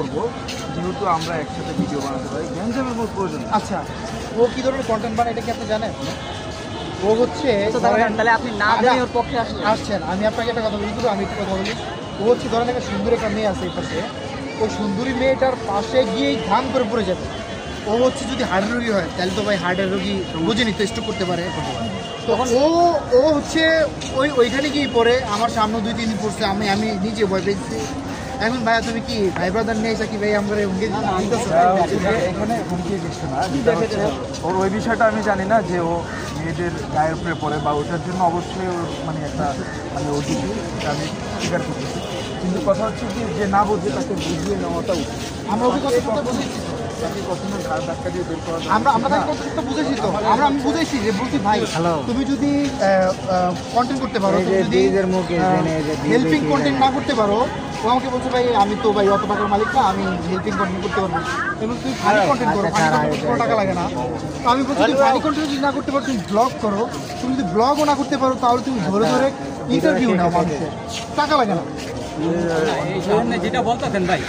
করব যেহেতু আমরা একসাথে ভিডিও বানাতে পারি, গ্যাঞ্জামের কোনো প্রয়োজন। আচ্ছা, ও কি ধরনের কন্টেন্ট বানায় এটা কি আপনি জানেন? ও হচ্ছে তাহলে আপনি না জেনে ওর পক্ষে আসছেন। আমি আপনাকে একটা কথা বলি, আমি একটু কথা বলি। ও হচ্ছে ধরেন একটা সুন্দর একটা মেয়ে আছে এই পাশে, ওই সুন্দরী মেয়েটার পাশে গিয়েই ধাম করে পড়ে যাবে। ও হচ্ছে যদি হার্টের রোগী হয় তাহলে তো ভাই হার্টের রোগী বুঝেনি তো, স্ট্রোক করতে পারে। তখন ও হচ্ছে ওইখানে গিয়ে পড়ে, আমার সামনে 2-3 দিন পড়ছে, আমি নিজে ভয় পেয়েছি। এখন ভাইয়া তুমি কি ভাই ব্রাদার নিয়ে এসে কি ভাই আমরা এখানে হুমকি দিচ্ছে না, ওর ওই বিষয়টা আমি জানি না যে ও মেয়েদের গায়ের উপরে পড়ে বা ওটার জন্য অবশ্যই ওর মানে একটা মানে ওটিপি, এটা আমি স্বীকার করতেছি। কিন্তু কথা হচ্ছে কি, যে না বুঝে তাকে বুঝিয়ে নেওয়াটা উচিত। আমরা ওকে কথা বুঝেছি, তাকে কখনো ঘাড় ধাক্কা দিয়ে বের করা আমরা তাকে কতটা বুঝেছি তো, আমি বুঝেছি যে বলছি ভাই তুমি যদি কন্টেন্ট করতে পারো, যদি হেল্পিং কন্টেন্ট না করতে পারো, ও আমাকে বলছে ভাই আমি তো ভাই অত টাকার মালিক না, আমি হেল্পিং কন্টেন্ট করতে পারবো। এবং তুমি ফানি কন্টেন্ট করো, ফানি কন্টেন্ট কোনো টাকা লাগে না। তো আমি বলছি তুমি ফানি কন্টেন্ট যদি না করতে পারো তুমি ব্লগ করো, তুমি যদি ব্লগও না করতে পারো তাহলে তুমি ধরে ধরে ইন্টারভিউ নাও, মানুষের টাকা লাগে না। যেটা বলতেছেন ভাই,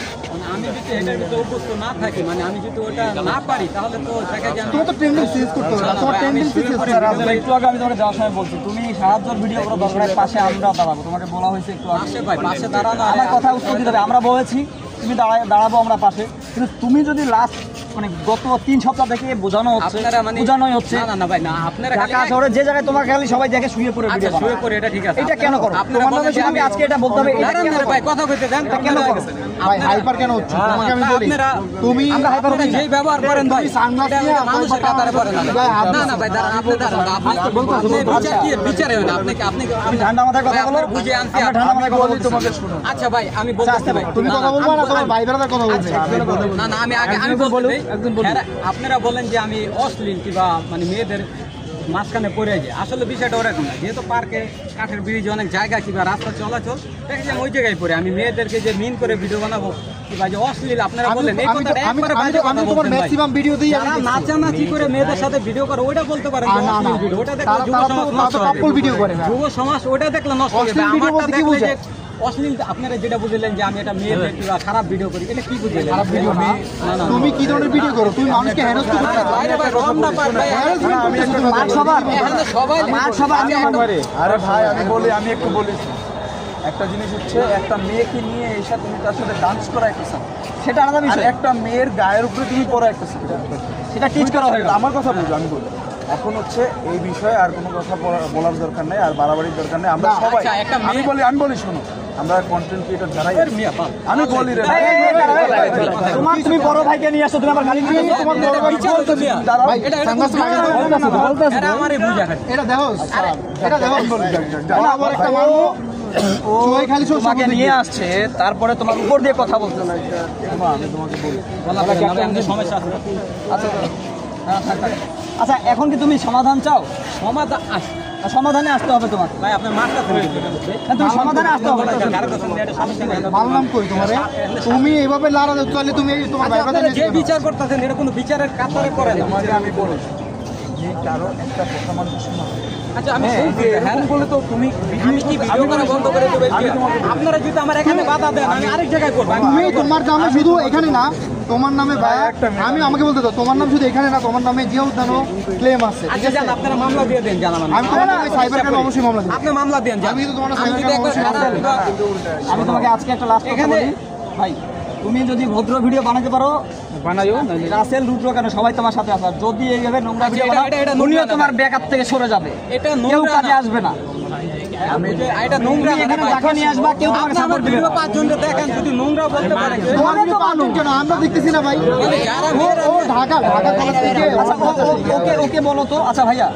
আমি যদি এটার ভিতরে অভ্যস্ত না থাকি, মানে আমি যদি ওটা না পারি, তাহলে তো দেখা যায় তোমার তো ট্রেন্ডিং চেঞ্জ করতে হবে, তোমার ট্রেন্ডিং চেঞ্জ করতে হবে। একটু আগে আমি তোমাকে যাওয়ার সময় বলছি, তুমি সাহায্যের ভিডিও করো, দরকার পাশে আমরা দাঁড়াবো। তোমাকে বলা হয়েছে একটু পাশে, ভাই পাশে দাঁড়ানো, আমার কথা উত্তর দিতে হবে। আমরা বলেছি তুমি দাঁড়াবো আমরা পাশে, কিন্তু তুমি যদি লাস্ট মানে গত 3 সপ্তাহ থেকে বোঝানোই হচ্ছে না ভাই, না আপনারা ঢাকা শহরে যে জায়গায় তোমাকে খালি সবাই দেখে শুয়ে পড়ে ভিডিও শুয়ে পড়ে, এটা ঠিক আছে। এটা কেন করো? তোমার নামে শুধু আজকে এটা বলতে হবে, এটা কেন ভাই কথা কইতে দেন, কেন করো ভাই? হাইপার কেন হচ্ছে তোমাকে আমি বলি, তুমি আমরা হাইপার যেই ব্যবহার করেন ভাই, এটা মানুষের কাতারে পড়ে না। না ভাই দাঁড়ান, আপনি দাঁড়ান, আপনি বিচার কি বিচারে হয় না, আপনি আমি ঠান্ডা মাথায় কথা বলো, বুঝে আনছি, আমরা ঠান্ডা মাথায় কথা বলি, তোমাকে শুনো। আচ্ছা ভাই আমি বলতেছি ভাই, তুমি কথা বলবা না তোমার ভাই ব্রাদার কথা বলবে? না আমি আগে আমি বলবো, আপনারা বলেন যে আমি অশ্লীল কিংবা মানে মেয়েদের মাঝখানে পড়ে যায়। আসলে বিষয়টা ওরকম না, যেহেতু পার্কে কাঠের ব্রিজ অনেক জায়গা কিংবা রাস্তা চলাচল দেখে যে ওই জায়গায় পড়ে আমি মেয়েদেরকে যে মিন করে ভিডিও বানাবো কিংবা যে অশ্লীল আপনারা বলেন, এই কথাটা একবারে বাজে কথা বলছেন ভাই। ম্যাক্সিমাম ভিডিওতেই আমি নাচানাচি করে মেয়েদের সাথে ভিডিও করে ওটা বলতে পারেন ভিডিও, ওটা দেখলে যুব সমাজ নষ্ট হবে। ভিডিও করে যুব সমাজ ওটা দেখলে নষ্ট হবে। আমারটা দেখলে যে অশ্লীল, আপনারা যেটা বুঝলেন যে আমি এটা মেয়েদের কিংবা খারাপ ভিডিও করি, এটা কি বুঝলেন? খারাপ ভিডিও না, তুমি কি ধরনের ভিডিও করো? তুমি মানুষকে হ্যারাস করতে পারো? আরে ভাই রং না পার ভাই, আরে ভাই আমি একটু বলি, একটা জিনিস হচ্ছে একটা মেয়েকে নিয়ে এসে তুমি তার সাথে ডান্স করা একটা সেটা আলাদা বিষয়। একটা মেয়ের গায়ের উপরে তুমি পড়া একটা সেটা টিচ করা হয়। আমার কথা বুঝো, আমি বলি এখন হচ্ছে এই বিষয়ে আর কোনো কথা বলার দরকার নেই, আর বাড়াবাড়ির দরকার নেই। আমরা সবাই আমি বলি শোনো, আমরা কন্টেন্ট ক্রিয়েটর যারাই আমি বলি রে তুমি বড় ভাইকে নিয়ে আসো, তুমি আমার গালি দিবে, তোমার বড় ভাই ভাই এটা আমারই বুঝা খালি, এটা দেখো আমার একটা মারবো, ও ওই খালি তোমাকে নিয়ে আসছে, তারপরে তোমার উপর দিয়ে কথা বলতে না। আমি তোমাকে বলি সমস্যা আছে। আচ্ছা এখন কি তুমি সমাধান চাও? সমাধানে আসতে হবে তোমার ভাই, আপনার মাঠটা তুমি সমাধানে আসতে হবে। মানলাম কই তোমারে, তুমি এইভাবে লড়া দাও, তাহলে তুমি তোমার ভাই ব্রাদার যে বিচার করতেছেন এটা কোনো বিচারের কাতারে পড়ে না। আমি বলি যে কারো একটা কথা মানুষ শোনা। আচ্ছা আমি বলে তো তুমি কি ভিডিও করা বন্ধ করে দেবে? আপনারা যদি আমার এখানে বাধা দেন আমি আরেক জায়গায় করব। তুমি তোমার নামে শুধু এখানে না, তোমার নামে ভাই আমি আমাকে বলতে দাও, তোমার নাম শুধু এখানে না, তোমার নামে যে উদ্যানো ক্লেম আছে। আচ্ছা জান আপনারা মামলা দিয়ে দেন, জানান আমি তোমাকে সাইবার ক্রাইম অবশ্যই মামলা দেব। আপনি মামলা দেন, আমি তো তোমার সাইবার ক্রাইম আমি তোমাকে আজকে একটা লাস্ট কথা বলি ভাই, তুমি যদি ভদ্র ভিডিও বানাতে পারো বানাইও, রাসেল রুদ্র কেন সবাই তোমার সাথে আছে। যদি এইভাবে নোংরা ভিডিও বানাও তুমিও তোমার ব্যাকআপ থেকে সরে যাবে, এটা কেউ কাজে আসবে না। আমি এটা নোংরা এখানে টাকা নিয়ে আসবা, কেউ তোমাকে সাপোর্ট দিবে না। 5 জনকে দেখেন যদি নোংরা বলতে পারে, তোমার তো পালন কেন আমরা দেখতেছি না ভাই। ও ঢাকা কলেজ থেকে ওকে বলো তো। আচ্ছা ভাইয়া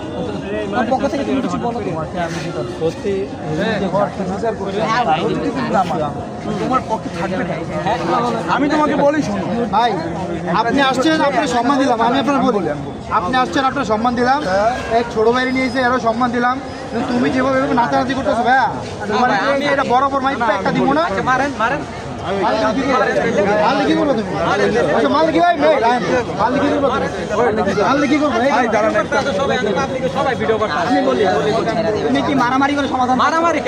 ওর পক্ষ থেকে তুমি কিছু বলো তো। তোমার পক্ষে থাকবে না, আমি তোমাকে বলি শোনো ভাই, আপনি আসছেন আপনার সম্মান দিলাম, আমি আপনার বলি আপনি আসছেন আপনার সম্মান দিলাম, এক ছোট ভাই নিয়েছে এরও সম্মান দিলাম, তুমি যেভাবে নাচানাচি করতেছো ভাইয়া, তোমার এটা বরাবর মাইক একটা দিব না। মারেন মাল কি করবো তুমি? মাল কি ভাই মাল কি করবো? সবাই ভিডিও করতে, তুমি কি মারামারি করে সমাধান? মারামারি